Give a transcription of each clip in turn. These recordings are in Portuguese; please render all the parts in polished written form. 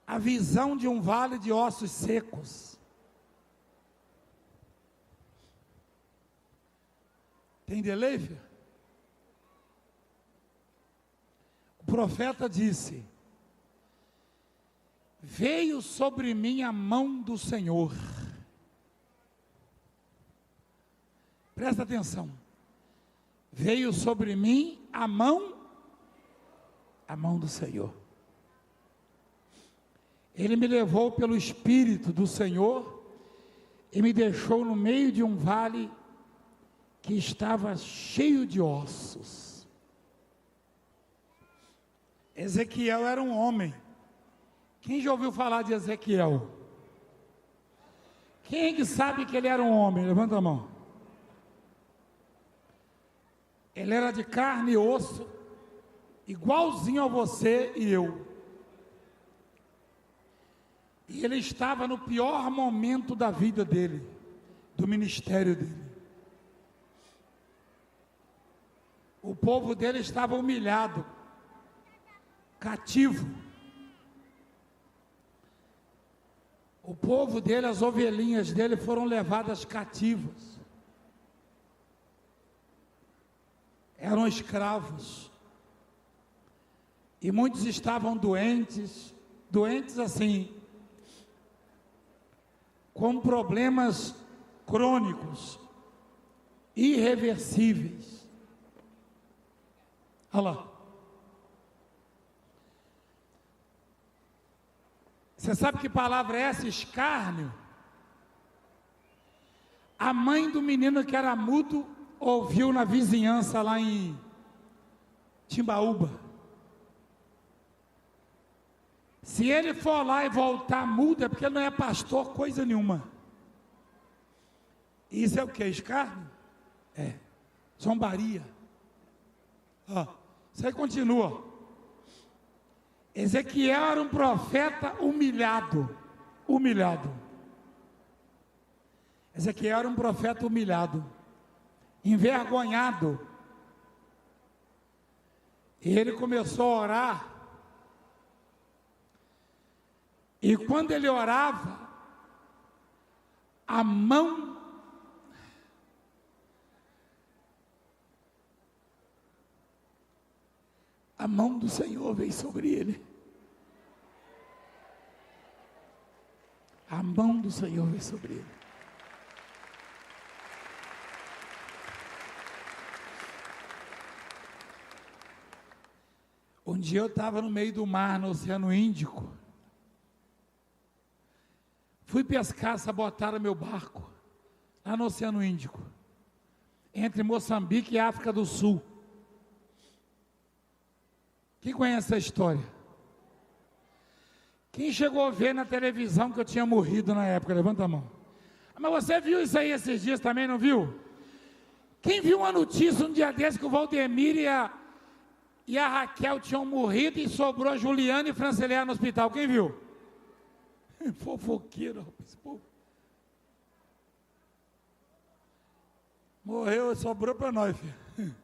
a visão de um vale de ossos secos. Tem delay, filho? O profeta disse: veio sobre mim a mão do Senhor. Presta atenção. Veio sobre mim a mão do Senhor. Ele me levou pelo Espírito do Senhor e me deixou no meio de um vale que estava cheio de ossos. Ezequiel era um homem. Quem já ouviu falar de Ezequiel? Quem que sabe que ele era um homem? Levanta a mão. Ele era de carne e osso, igualzinho a você e eu. E ele estava no pior momento da vida dele, do ministério dele. O povo dele estava humilhado, cativo. O povo dele, as ovelhinhas dele foram levadas cativas. Eram escravos. E muitos estavam doentes assim, com problemas crônicos, irreversíveis. Olha lá. Você sabe que palavra é essa? Escárnio. A mãe do menino que era mudo ouviu na vizinhança lá em Timbaúba. Se ele for lá e voltar mudo, é porque ele não é pastor, coisa nenhuma. Isso é o que? Escárnio? É. Zombaria. Isso aí continua. Ezequiel era um profeta humilhado. Ezequiel era um profeta humilhado, envergonhado. E ele começou a orar. E quando ele orava, a mão do Senhor veio sobre ele. A mão do Senhor veio sobre ele. Um dia eu estava no meio do mar, no Oceano Índico. Fui pescar, sabotaram meu barco, lá no Oceano Índico, entre Moçambique e África do Sul. Quem conhece essa história? Quem chegou a ver na televisão que eu tinha morrido na época? Levanta a mão. Mas você viu isso aí esses dias também, não viu? Quem viu uma notícia um dia desse que o Valdemir e a Raquel tinham morrido e sobrou a Juliana e Franceléa no hospital? Quem viu? Fofoqueiro, rapaz, povo. Morreu, sobrou para nós, filho.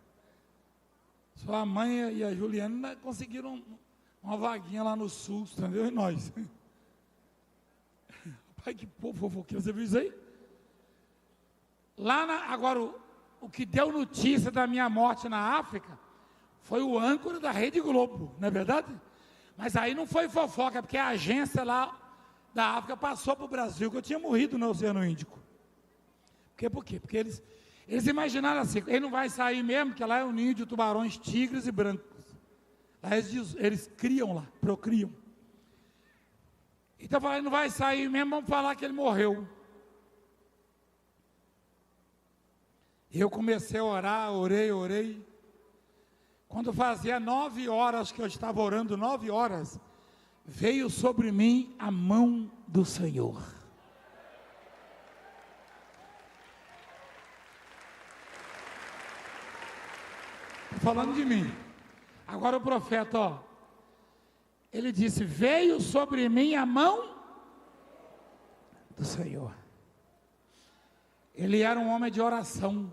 Só a mãe e a Juliana conseguiram uma vaguinha lá no sul, entendeu? E nós. Pai, que povo fofoqueiro, você viu isso aí? Agora, o que deu notícia da minha morte na África foi o âncora da Rede Globo, não é verdade? Mas aí não foi fofoca, porque a agência lá da África passou para o Brasil, que eu tinha morrido no Oceano Índico. Por quê? Porque eles imaginaram assim, ele não vai sair mesmo, porque lá é um ninho de tubarões, tigres e brancos. Lá eles criam lá, procriam. Então ele não vai sair mesmo, vamos falar que ele morreu. E eu comecei a orar, orei. Quando fazia 9 horas que eu estava orando, 9 horas, veio sobre mim a mão do Senhor. Estou falando de mim. Agora o profeta, ele disse: veio sobre mim a mão do Senhor. Ele era um homem de oração.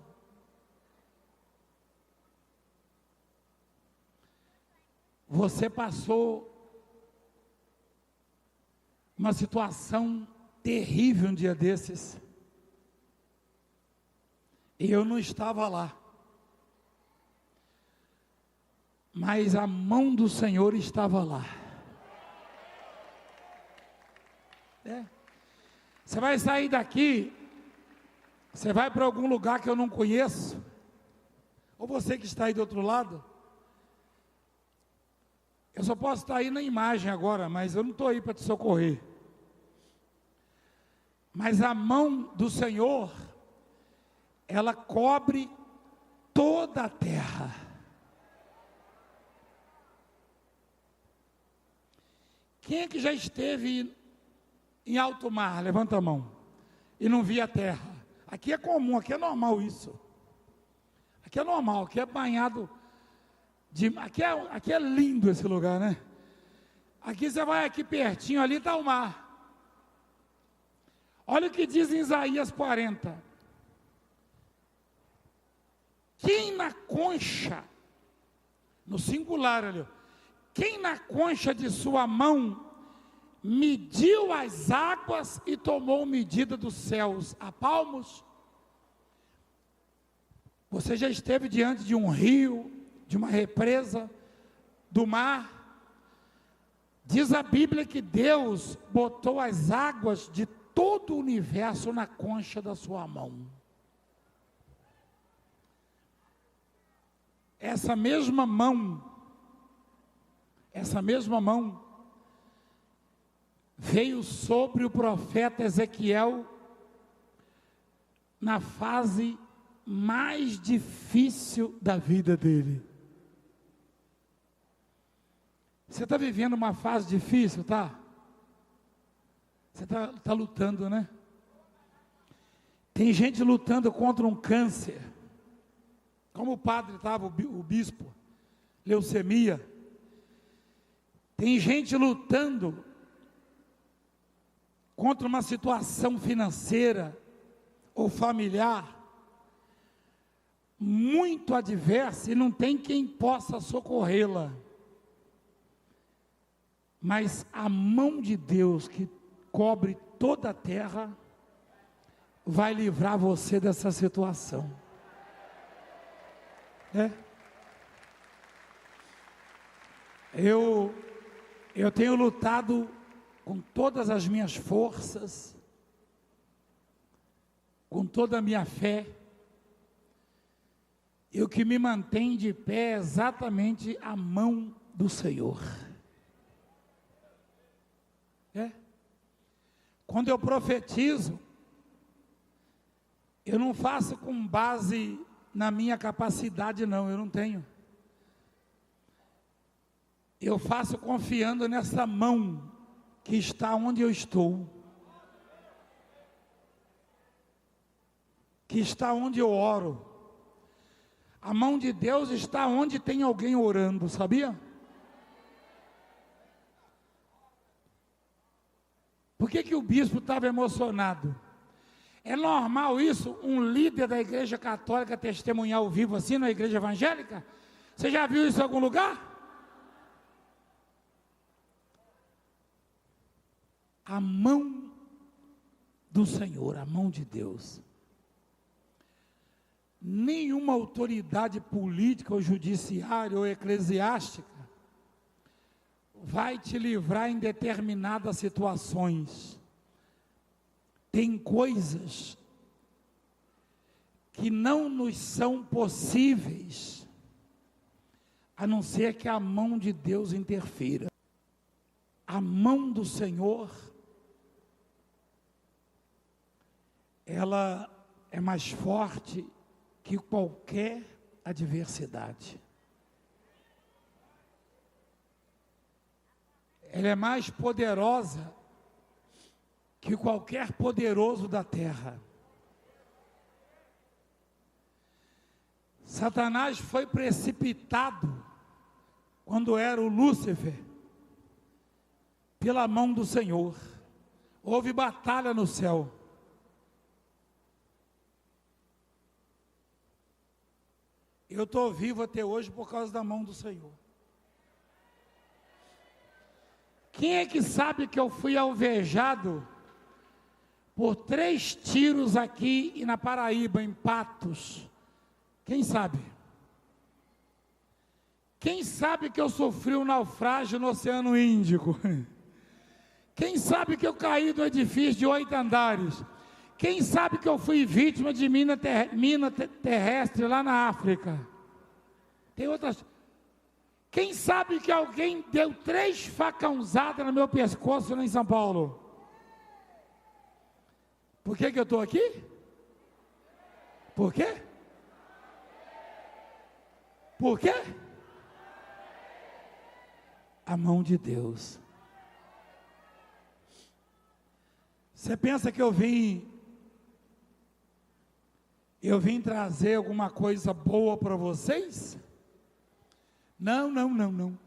Você passou uma situação terrível um dia desses. E eu não estava lá. Mas a mão do Senhor estava lá. Você vai sair daqui, você vai para algum lugar que eu não conheço, ou você que está aí do outro lado, eu só posso estar aí na imagem agora, mas eu não estou aí para te socorrer. Mas a mão do Senhor, ela cobre toda a terra. Quem é que já esteve em alto mar? Levanta a mão. E não via a terra. Aqui é comum, aqui é normal isso. Aqui é normal, aqui é banhado de... Aqui é lindo esse lugar, né? Aqui você vai aqui pertinho, ali está o mar. Olha o que diz em Isaías 40. Quem na concha, no singular ali, quem na concha de sua mão mediu as águas e tomou medida dos céus a palmos? Você já esteve diante de um rio, de uma represa, do mar? Diz a Bíblia que Deus botou as águas de todo o universo na concha da sua mão. Essa mesma mão veio sobre o profeta Ezequiel na fase mais difícil da vida dele. Você está vivendo uma fase difícil, tá? Você está lutando, né? Tem gente lutando contra um câncer, como o padre estava, o bispo, leucemia. Tem gente lutando contra uma situação financeira ou familiar muito adversa e não tem quem possa socorrê-la. Mas a mão de Deus que cobre toda a terra vai livrar você dessa situação. Eu tenho lutado com todas as minhas forças, com toda a minha fé, e o que me mantém de pé é exatamente a mão do Senhor. Quando eu profetizo, eu não faço com base na minha capacidade, não, eu não tenho. Eu faço confiando nessa mão que está onde eu estou, que está onde eu oro. A mão de Deus está onde tem alguém orando, sabia? Por que o bispo estava emocionado? É normal isso, um líder da igreja católica testemunhar ao vivo assim na igreja evangélica? Você já viu isso em algum lugar? A mão do Senhor, a mão de Deus. Nenhuma autoridade política ou judiciária ou eclesiástica vai te livrar em determinadas situações. Tem coisas que não nos são possíveis, a não ser que a mão de Deus interfira. A mão do Senhor, ela é mais forte que qualquer adversidade. Ela é mais poderosa que qualquer poderoso da terra. Satanás foi precipitado, quando era o Lúcifer, pela mão do Senhor. Houve batalha no céu. Eu estou vivo até hoje por causa da mão do Senhor. Quem é que sabe que eu fui alvejado por 3 tiros aqui e na Paraíba, em Patos? Quem sabe? Quem sabe que eu sofri um naufrágio no Oceano Índico? Quem sabe que eu caí do edifício de 8 andares? Quem sabe que eu fui vítima de mina terrestre lá na África? Tem outras. Quem sabe que alguém deu 3 facãozadas no meu pescoço lá em São Paulo? Por que eu estou aqui? Por quê? Por quê? A mão de Deus. Você pensa que eu vim trazer alguma coisa boa para vocês? Não.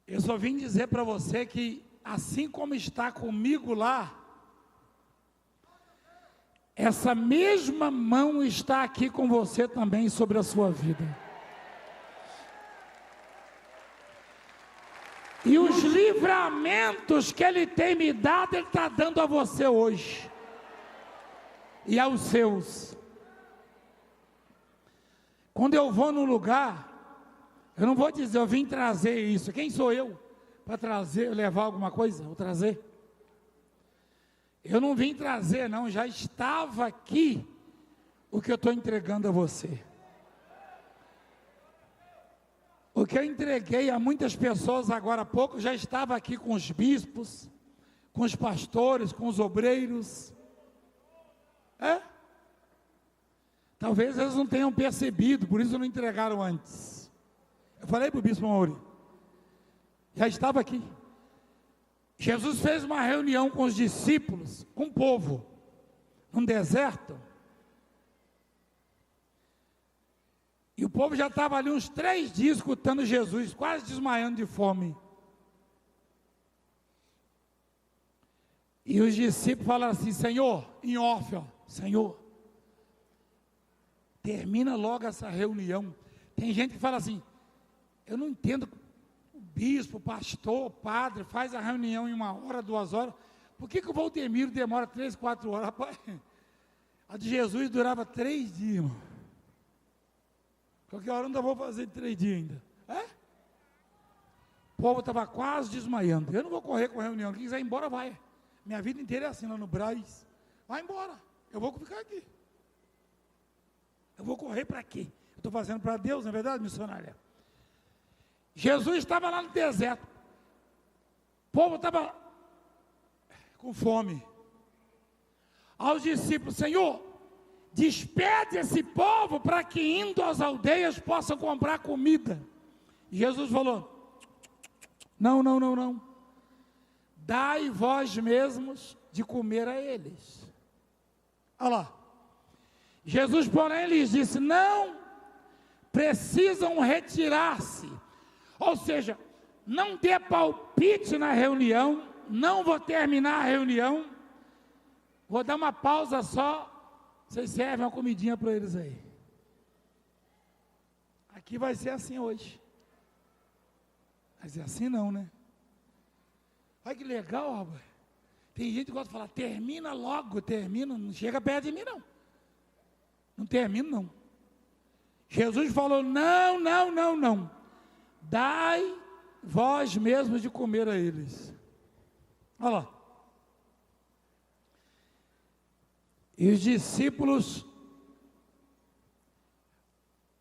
Eu só vim dizer para você que, assim como está comigo lá, essa mesma mão está aqui com você também sobre a sua vida. E os livramentos que Ele tem me dado, Ele está dando a você hoje. E aos seus. Quando eu vou num lugar, eu não vou dizer, eu vim trazer isso. Quem sou eu para trazer, levar alguma coisa? Ou trazer? Eu não vim trazer, não. Já estava aqui o que eu estou entregando a você. O que eu entreguei a muitas pessoas agora há pouco, já estava aqui com os bispos, com os pastores, com os obreiros. Talvez eles não tenham percebido, por isso não entregaram antes. Eu falei para o bispo Mauri, já estava aqui. Jesus fez uma reunião com os discípulos, com o povo, num deserto. E o povo já estava ali uns 3 dias escutando Jesus, quase desmaiando de fome. E os discípulos falaram assim, Senhor, em off, Senhor, termina logo essa reunião. Tem gente que fala assim, eu não entendo, o bispo, o pastor, o padre, faz a reunião em 1 hora, 2 horas, por que o Valtemiro demora 3, 4 horas? Rapaz, a de Jesus durava 3 dias, irmão. Qualquer hora eu ainda vou fazer 3 dias ainda. O povo estava quase desmaiando. Eu não vou correr com a reunião. Quem quiser ir embora, vai. Minha vida inteira é assim, lá no Brás. Vai embora. Eu vou ficar aqui. Eu vou correr para quê? Eu estou fazendo para Deus, não é verdade, missionária? Jesus estava lá no deserto. O povo estava com fome. Aos discípulos, Senhor, despede esse povo para que indo às aldeias possam comprar comida. Jesus falou, não. Dai vós mesmos de comer a eles. Olha lá. Jesus, porém, lhes disse, não precisam retirar-se. Ou seja, não dê palpite na reunião, não vou terminar a reunião, vou dar uma pausa só. Vocês servem uma comidinha para eles aí. Aqui vai ser assim hoje. Mas é assim não, né? Olha que legal, rapaz. Tem gente que gosta de falar, termina logo, termina. Não chega perto de mim, não. Não termina, não. Jesus falou, não. Dai vós mesmos de comer a eles. Olha lá. E os discípulos,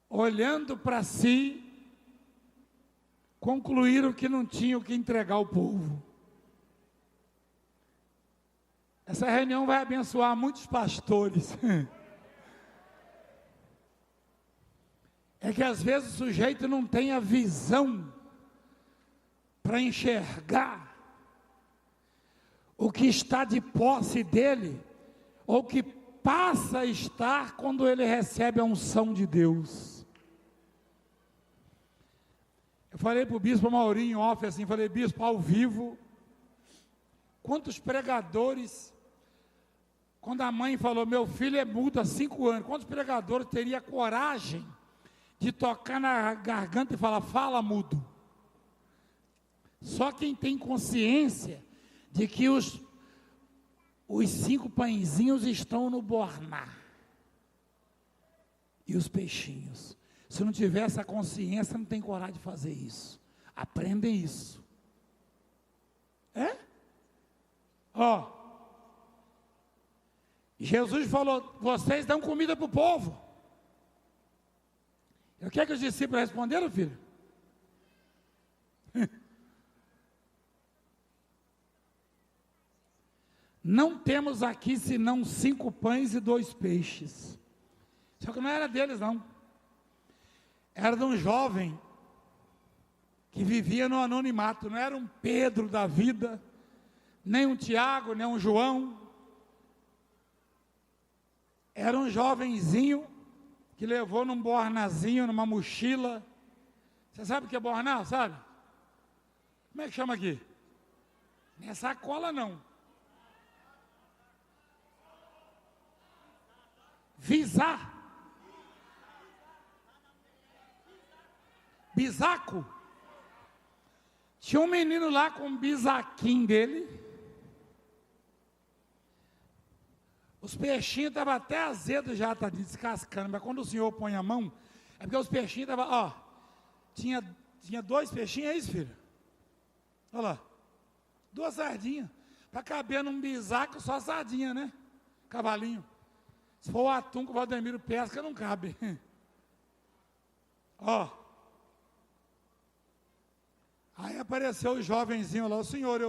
olhando para si, concluíram que não tinham que entregar ao povo. Essa reunião vai abençoar muitos pastores. É que às vezes o sujeito não tem a visão para enxergar o que está de posse dele, ou que passa a estar quando ele recebe a unção de Deus. Eu falei para o bispo Maurinho off assim, falei, bispo, ao vivo, quantos pregadores, quando a mãe falou, meu filho é mudo há 5 anos, quantos pregadores teria coragem de tocar na garganta e falar, fala mudo, Só quem tem consciência de que os 5 pãezinhos estão no bornar. E os peixinhos. Se não tiver essa consciência, não tem coragem de fazer isso. Aprendem isso. Ó. Jesus falou, vocês dão comida para o povo. O que é que os discípulos responderam, filho? Não temos aqui senão 5 pães e 2 peixes. Só que não era deles, não. Era de um jovem que vivia no anonimato. Não era um Pedro da vida, nem um Tiago, nem um João. Era um jovenzinho que levou num bornazinho, numa mochila. Você sabe o que é bornar, sabe? Como é que chama aqui? Não é sacola, não. Visar. Bisaco. Tinha um menino lá com um bisaquinho dele. Os peixinhos estavam até azedos já, tá descascando. Mas quando o senhor põe a mão, é porque os peixinhos estavam, ó. Tinha 2 peixinhos, é isso, filho? Olha lá. 2 sardinhas. Para caber num bisaco, só sardinha, né? Cavalinho. Se for o atum que o Valdemiro pesca, não cabe. Ó. Aí apareceu o jovenzinho lá, o senhor,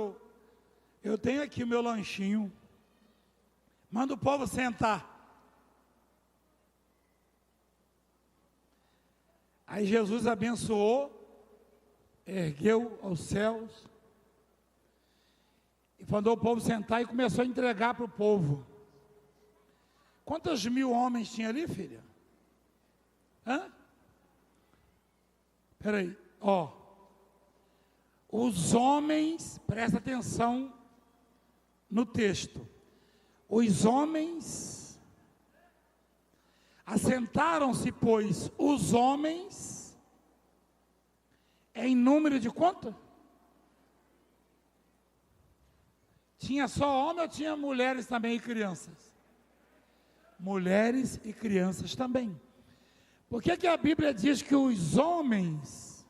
eu tenho aqui o meu lanchinho. Manda o povo sentar. Aí Jesus abençoou, ergueu aos céus, e mandou o povo sentar e começou a entregar para o povo. Quantos 1000 homens tinha ali, filha? Peraí, ó. Os homens, presta atenção no texto. Os homens, assentaram-se, pois, os homens, em número de quanto? Tinha só homem ou tinha mulheres também e crianças? Mulheres e crianças também. Por que a Bíblia diz que os homens,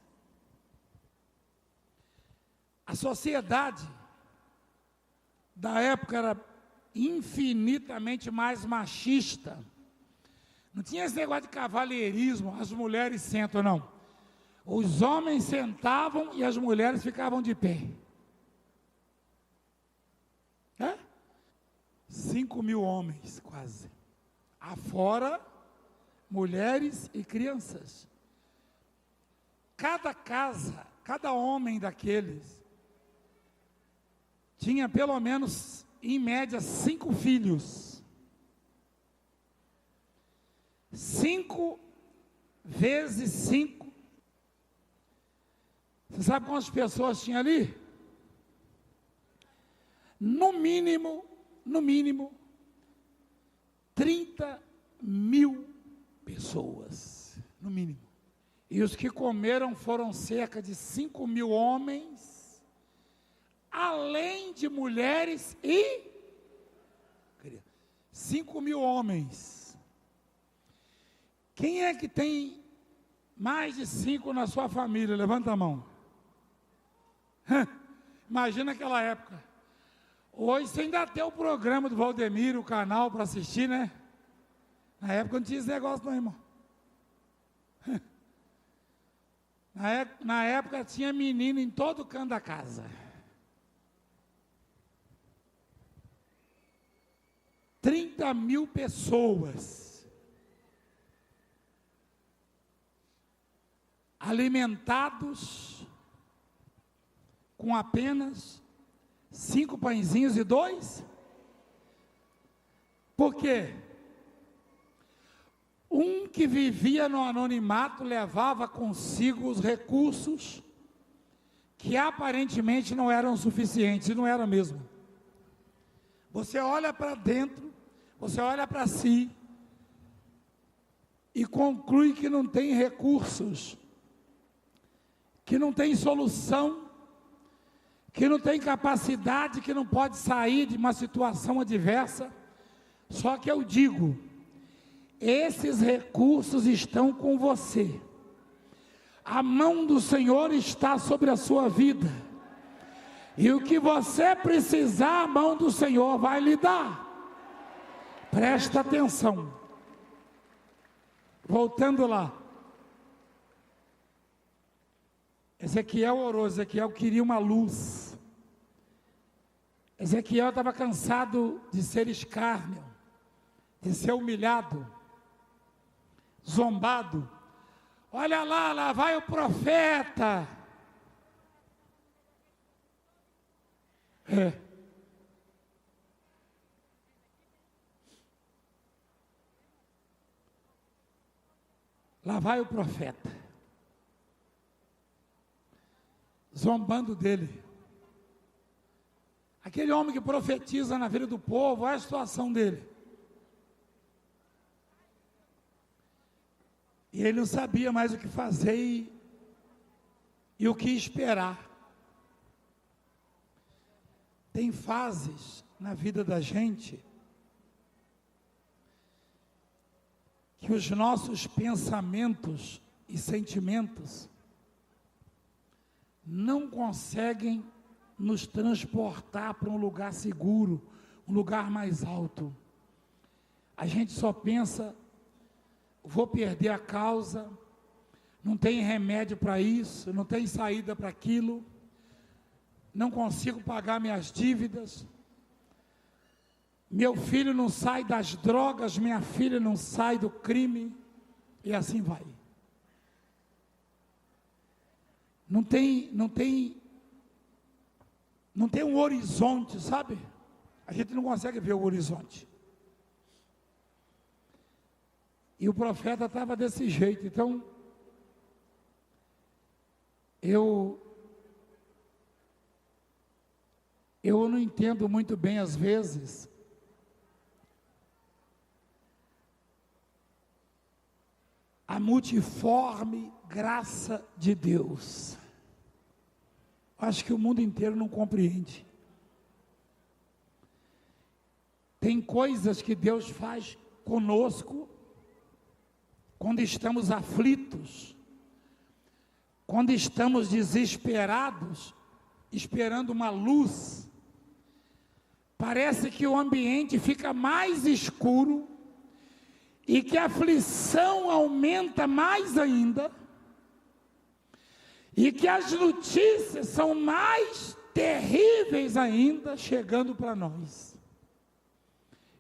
a sociedade da época era infinitamente mais machista? Não tinha esse negócio de cavalheirismo, as mulheres sentam, não. Os homens sentavam e as mulheres ficavam de pé. 5.000 homens, quase. Afora mulheres e crianças. Cada casa, cada homem daqueles, tinha pelo menos, em média, 5 filhos. 5 vezes 5. Você sabe quantas pessoas tinha ali? No mínimo, 30.000 pessoas, no mínimo. E os que comeram foram cerca de 5.000 homens, além de mulheres e 5.000 homens. Quem é que tem mais de 5 na sua família? Levanta a mão. Imagina aquela época. Hoje você ainda tem o programa do Valdemiro, o canal para assistir, né? Na época não tinha esse negócio não, irmão. Na época tinha menino em todo canto da casa. 30.000 pessoas alimentados com apenas 5 pãezinhos e 2. Por quê? Um que vivia no anonimato levava consigo os recursos que aparentemente não eram suficientes, e não era mesmo. Você olha para dentro, você olha para si e conclui que não tem recursos, que não tem solução que não tem capacidade, que não pode sair de uma situação adversa. Só que eu digo, esses recursos estão com você. A mão do Senhor está sobre a sua vida. E o que você precisar, a mão do Senhor vai lhe dar. Presta atenção. Voltando lá. Ezequiel orou, Ezequiel queria uma luz. Ezequiel estava cansado de ser escárnio, de ser humilhado, zombado. Olha lá, lá vai o profeta. Lá vai o profeta, zombando dele. Aquele homem que profetiza na vida do povo, olha a situação dele. E ele não sabia mais o que fazer e o que esperar. Tem fases na vida da gente que os nossos pensamentos e sentimentos não conseguem nos transportar para um lugar seguro, um lugar mais alto. A gente só pensa, vou perder a causa, não tem remédio para isso, não tem saída para aquilo, não consigo pagar minhas dívidas, meu filho não sai das drogas, minha filha não sai do crime, e assim vai. Não tem um horizonte, sabe? A gente não consegue ver o horizonte. E o profeta estava desse jeito. Então, eu não entendo muito bem às vezes a multiforme graça de Deus. Acho que o mundo inteiro não compreende. Tem coisas que Deus faz conosco quando estamos aflitos, quando estamos desesperados, esperando uma luz. Parece que o ambiente fica mais escuro e que a aflição aumenta mais ainda, e que as notícias são mais terríveis ainda chegando para nós.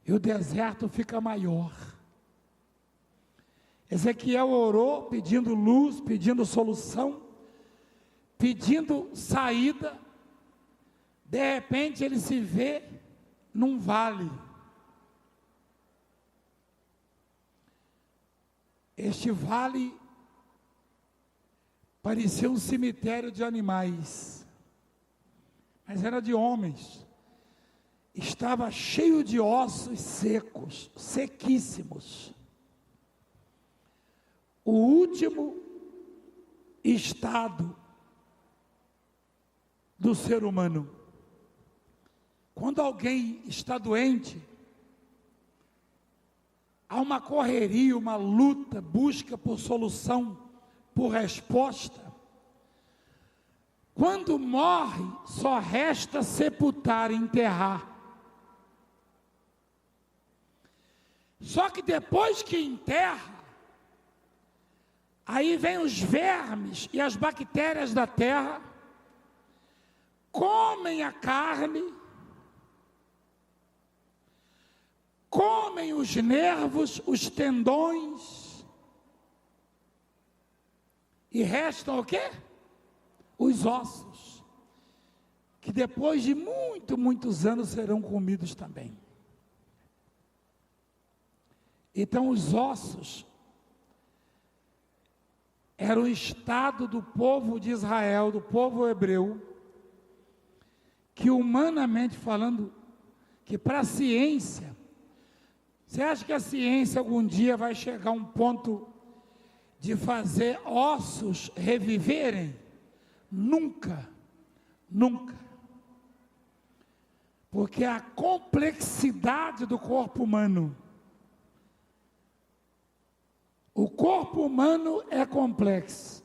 E o deserto fica maior. Ezequiel orou pedindo luz, pedindo solução, pedindo saída. De repente ele se vê num vale. Este vale parecia um cemitério de animais, mas era de homens. Estava cheio de ossos secos, sequíssimos. O último estado do ser humano. Quando alguém está doente, há uma correria, uma luta, busca por solução, por resposta. Quando morre, só resta sepultar e enterrar. Só que depois que enterra, aí vem os vermes e as bactérias da terra, comem a carne, comem os nervos, os tendões, e restam o quê? Os ossos, que depois de muitos anos serão comidos também. Então os ossos era o estado do povo de Israel, do povo hebreu, que humanamente falando, que para a ciência, você acha que a ciência algum dia vai chegar a um ponto de fazer ossos reviverem? Nunca, nunca. Porque a complexidade do corpo humano, o corpo humano é complexo.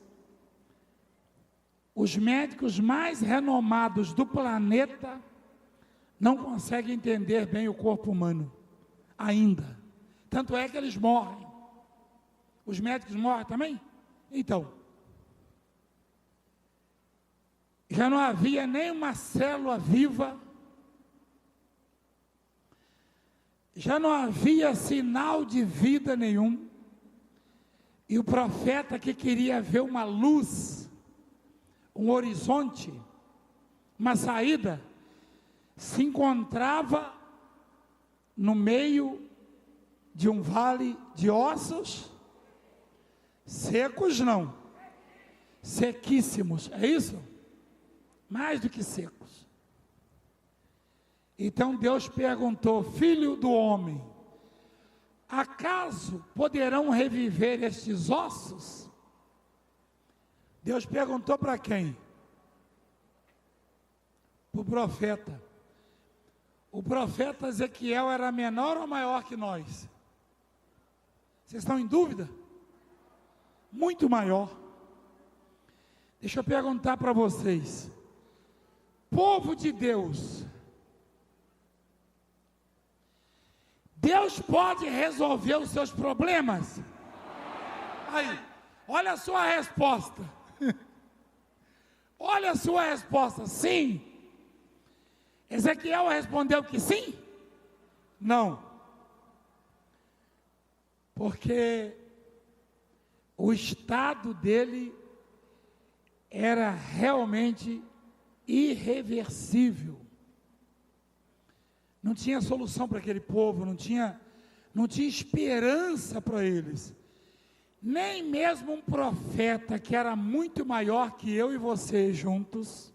Os médicos mais renomados do planeta não conseguem entender bem o corpo humano, ainda. Tanto é que eles morrem. Os médicos morrem também? Então, já não havia nem uma célula viva, já não havia sinal de vida nenhum, e o profeta que queria ver uma luz, um horizonte, uma saída, se encontrava no meio de um vale de ossos secos, não, sequíssimos, é isso? Mais do que secos. Então Deus perguntou: filho do homem, acaso poderão reviver estes ossos? Deus perguntou para quem? Para o profeta. O profeta Ezequiel era menor ou maior que nós? Vocês estão em dúvida? Muito maior. Deixa eu perguntar para vocês. Povo de Deus, Deus pode resolver os seus problemas? Aí, olha a sua resposta. Olha a sua resposta, sim. Ezequiel respondeu que sim? Não. Porque o estado dele era realmente irreversível. Não tinha solução para aquele povo, não tinha esperança para eles. Nem mesmo um profeta que era muito maior que eu e você juntos,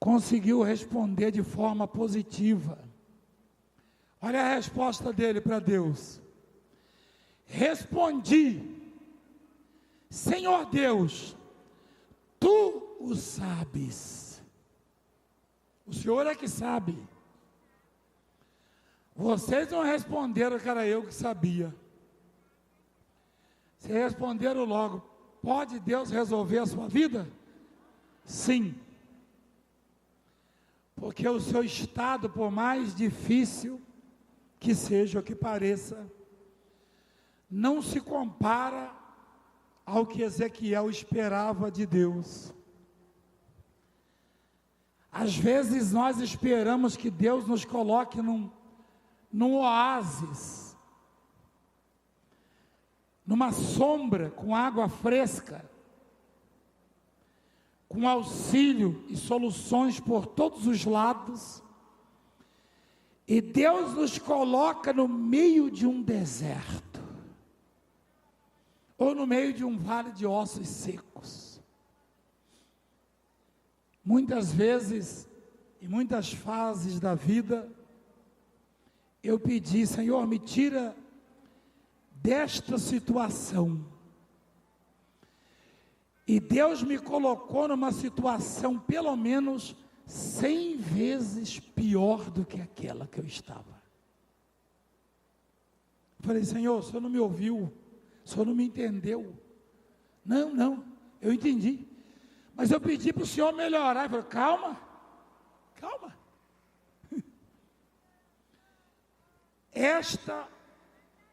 conseguiu responder de forma positiva. Olha a resposta dele para Deus. Respondi: Senhor Deus, Tu o sabes. O Senhor é que sabe. Vocês não responderam que era eu que sabia. Vocês responderam logo: pode Deus resolver a sua vida? Sim. Porque o seu estado, por mais difícil que seja ou que pareça, não se compara ao que Ezequiel esperava de Deus. Às vezes nós esperamos que Deus nos coloque num oásis, numa sombra com água fresca, com auxílio e soluções por todos os lados, e Deus nos coloca no meio de um deserto, ou no meio de um vale de ossos secos. Muitas vezes, em muitas fases da vida, eu pedi: Senhor, me tira desta situação. E Deus me colocou numa situação pelo menos 100 vezes pior do que aquela que eu estava. Falei: Senhor, o Senhor não me ouviu, o Senhor não me entendeu. Não, eu entendi. Mas eu pedi para o Senhor melhorar. Ele falou: calma. Esta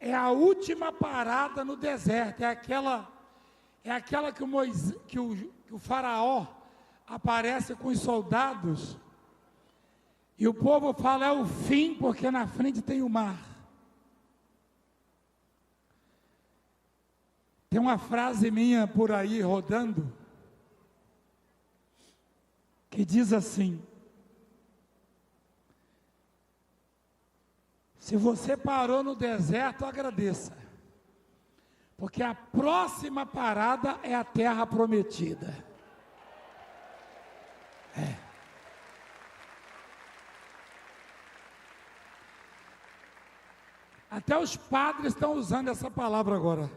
é a última parada no deserto. É aquela que o faraó aparece com os soldados. E o povo fala: é o fim, porque na frente tem o mar. Tem uma frase minha por aí rodando, que diz assim: se você parou no deserto, agradeça, porque a próxima parada é a terra prometida. Até os padres estão usando essa palavra agora.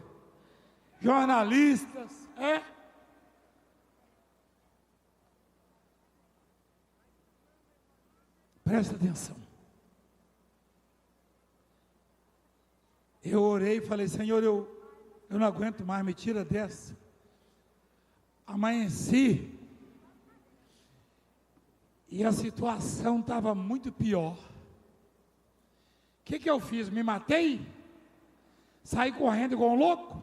Jornalistas, Presta atenção. Eu orei e falei, Senhor, eu não aguento mais, me tira dessa. Amanheci e a situação estava muito pior. O que eu fiz? Me matei? Saí correndo igual um louco?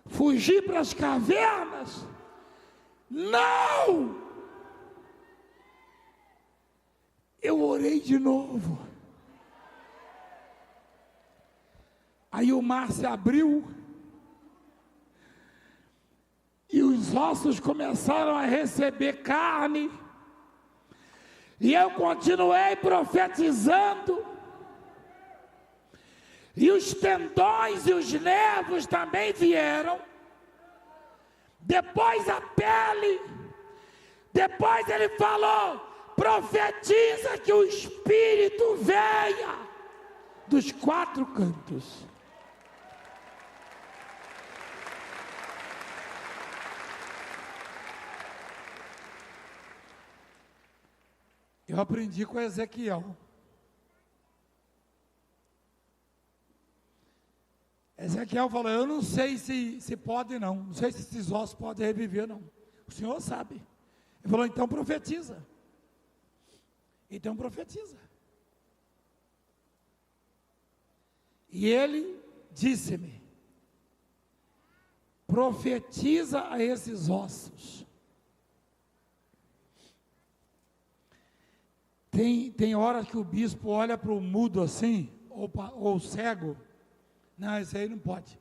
Fugi para as cavernas? Não! Eu orei de novo. Aí o mar se abriu e os ossos começaram a receber carne. E eu continuei profetizando. E os tendões e os nervos também vieram. Depois a pele. Depois ele falou: profetiza que o Espírito venha dos 4 cantos. Eu aprendi com Ezequiel. Ezequiel falou: eu não sei se pode não sei se esses ossos podem reviver não. O Senhor sabe. Ele falou: então profetiza. Então profetiza. E ele disse-me: profetiza a esses ossos. Tem hora que o bispo olha para o mudo assim, ou o cego. Não, isso aí não pode.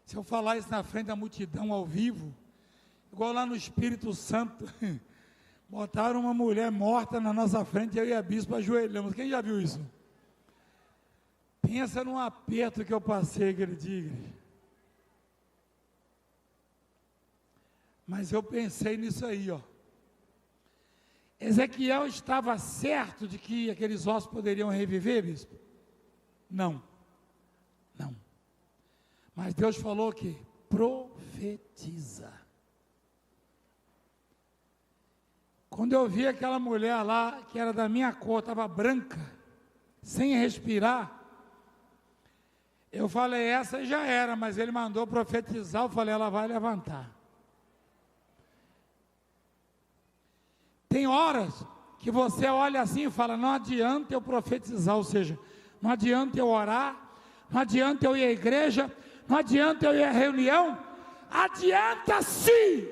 Se eu falar isso na frente da multidão ao vivo, igual lá no Espírito Santo, botaram uma mulher morta na nossa frente, eu e a bispo ajoelhamos. Quem já viu isso? Pensa num aperto que eu passei aquele dia. Mas eu pensei nisso aí, ó. Ezequiel estava certo de que aqueles ossos poderiam reviver, bispo? Não. Não. Mas Deus falou que profetiza. Quando eu vi aquela mulher lá, que era da minha cor, estava branca, sem respirar, eu falei, essa já era, mas ele mandou profetizar, eu falei, ela vai levantar. Tem horas que você olha assim e fala, não adianta eu profetizar, ou seja, não adianta eu orar, não adianta eu ir à igreja, não adianta eu ir à reunião, adianta sim.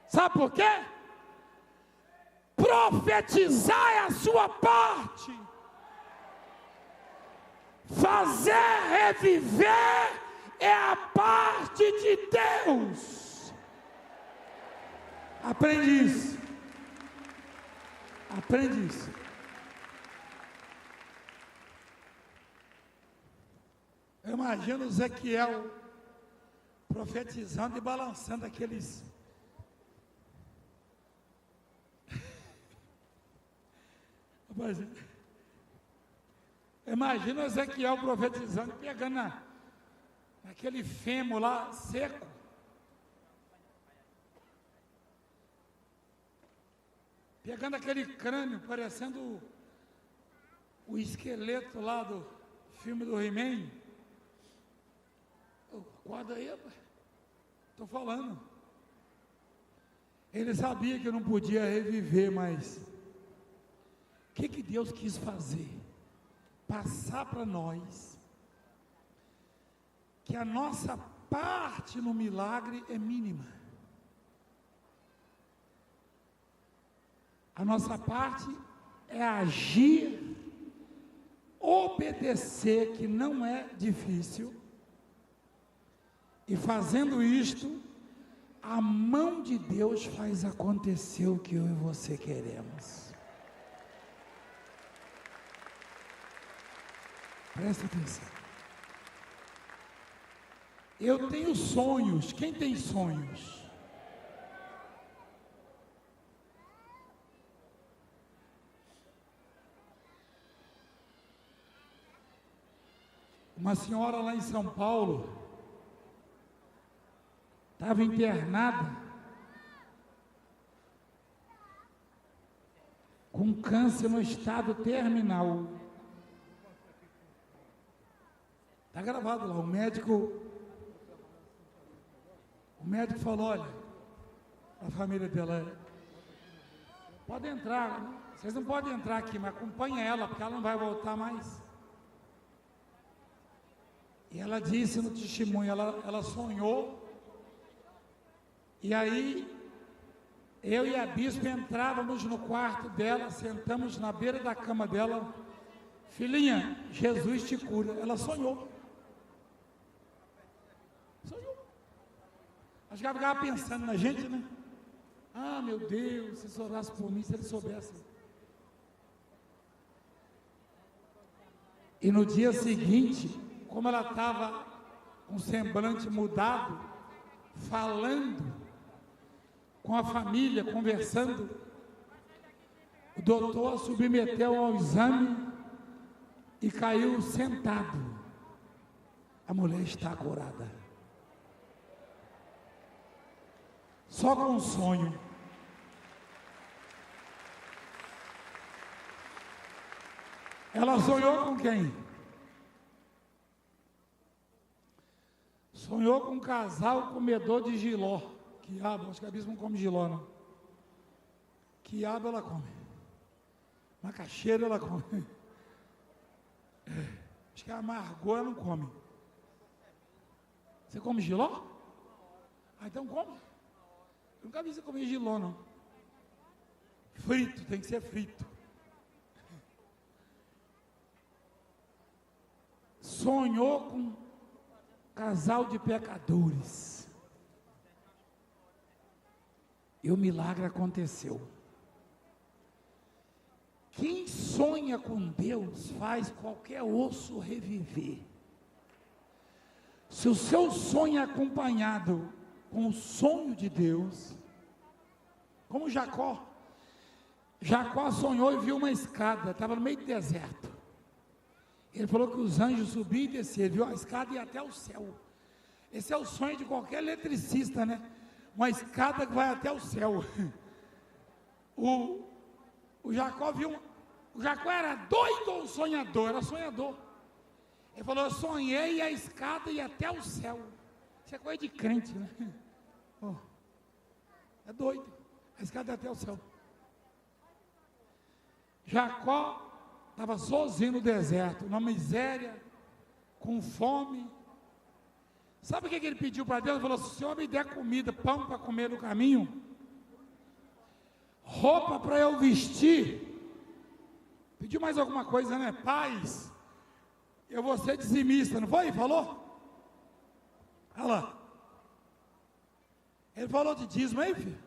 Sabe por quê? Profetizar é a sua parte. Fazer reviver é a parte de Deus. Aprende isso. Aprende isso. Eu imagino Ezequiel profetizando e balançando aqueles. Imagina Ezequiel profetizando e pegando aquele fêmur lá seco. Pegando aquele crânio, parecendo o esqueleto lá do filme do He-Man. Acorda aí, rapaz. Estou falando. Ele sabia que não podia reviver, mas o que Deus quis fazer? Passar para nós que a nossa parte no milagre é mínima. A nossa parte é agir, obedecer, que não é difícil, e fazendo isto, a mão de Deus faz acontecer o que eu e você queremos. Presta atenção. Eu tenho sonhos. Quem tem sonhos? Uma senhora lá em São Paulo estava internada com câncer no estado terminal. Está gravado lá, o médico falou, olha, a família dela, pode entrar, vocês não podem entrar aqui, mas acompanha ela, porque ela não vai voltar mais. E ela disse no testemunho, ela sonhou, e aí, eu e a bispa entrávamos no quarto dela, sentamos na beira da cama dela, filhinha, Jesus te cura. Ela sonhou. Acho que ela ficava pensando na gente, né? Ah, meu Deus, se ele orasse por mim, se ele soubesse. E no dia seguinte, como ela estava com o semblante mudado, falando com a família, conversando, o doutor a submeteu ao exame e caiu sentado. A mulher está curada. Só com um sonho. Ela sonhou com quem? Sonhou com um casal comedor de jiló. Quiabo, acho que a bispa não come jiló, não. Quiabo ela come. Macaxeira ela come. Acho que a amargor ela não come. Você come jiló? Ah, então come. Eu nunca vi você comer jiló, não. Frito, tem que ser frito. Sonhou com um casal de pecadores. E o milagre aconteceu. Quem sonha com Deus faz qualquer osso reviver. Se o seu sonho é acompanhado com o sonho de Deus, como Jacó sonhou e viu uma escada, estava no meio do deserto. Ele falou que os anjos subiam e desciam, ele viu a escada e ia até o céu. Esse é o sonho de qualquer eletricista, né? Uma escada que vai até o céu. O Jacó viu, o Jacó era doido ou sonhador? Era sonhador. Ele falou, eu sonhei a escada e até o céu. Isso é coisa de crente, né? Oh, é doido. A escada até o céu. Jacó estava sozinho no deserto, na miséria, com fome. Sabe o que ele pediu para Deus? Ele falou, se o Senhor me der comida, pão para comer no caminho, roupa para eu vestir, pediu mais alguma coisa, né? Paz, eu vou ser dizimista, não foi? Falou? Olha lá. Ele falou de dízimo aí, filho?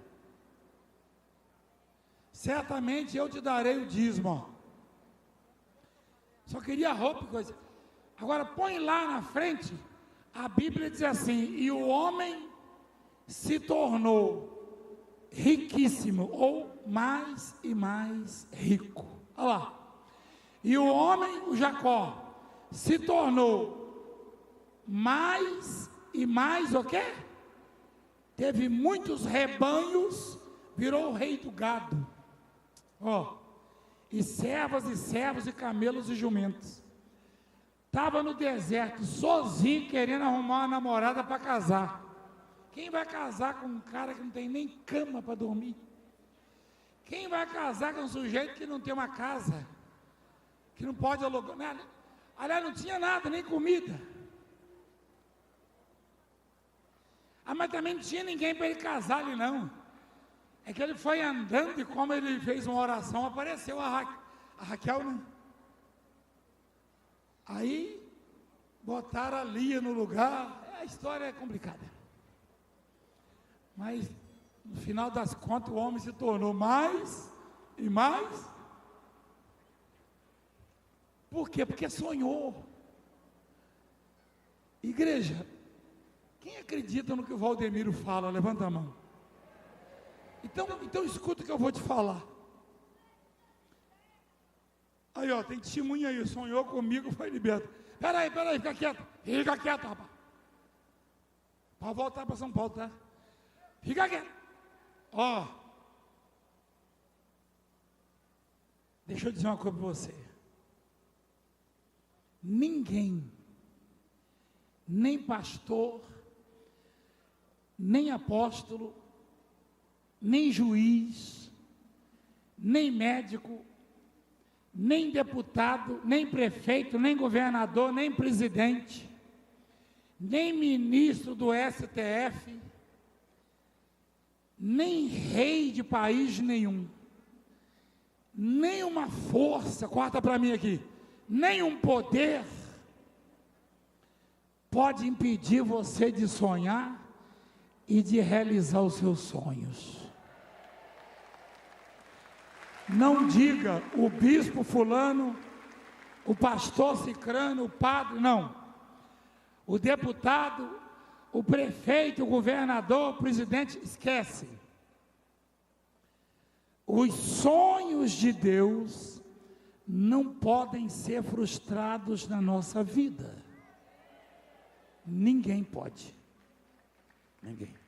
Certamente eu te darei o dízimo, ó. Só queria roupa e coisa. Agora põe lá na frente, a Bíblia diz assim, e o homem se tornou riquíssimo, ou mais e mais rico. Olha lá. E o homem, o Jacó, se tornou mais e mais o quê? Teve muitos rebanhos, virou o rei do gado. Ó, e servos e camelos e jumentos. Estava no deserto, sozinho, querendo arrumar uma namorada para casar. Quem vai casar com um cara que não tem nem cama para dormir? Quem vai casar com um sujeito que não tem uma casa? Que não pode alugar nada? Aliás, não tinha nada, nem comida. Ah, mas também não tinha ninguém para ele casar ali, não. É que ele foi andando e como ele fez uma oração, apareceu a Raquel, né? Aí, botaram a Lia no lugar. A história é complicada. Mas, no final das contas, o homem se tornou mais e mais. Por quê? Porque sonhou. Igreja, quem acredita no que o Valdemiro fala? Levanta a mão. Então escuta o que eu vou te falar. Aí, ó, tem testemunha aí, sonhou comigo, foi liberto. Peraí, fica quieto, rapaz. Para voltar para São Paulo, tá? Fica quieto. Ó, Deixa eu dizer uma coisa para você. Ninguém, nem pastor, nem apóstolo, nem juiz, nem médico, nem deputado, nem prefeito, nem governador, nem presidente, nem ministro do STF, nem rei de país nenhum, nenhuma força, corta para mim aqui, nenhum poder pode impedir você de sonhar e de realizar os seus sonhos. Não diga o bispo fulano, o pastor cicrano, o padre, não. O deputado, o prefeito, o governador, o presidente, esquece. Os sonhos de Deus não podem ser frustrados na nossa vida. Ninguém pode. Ninguém.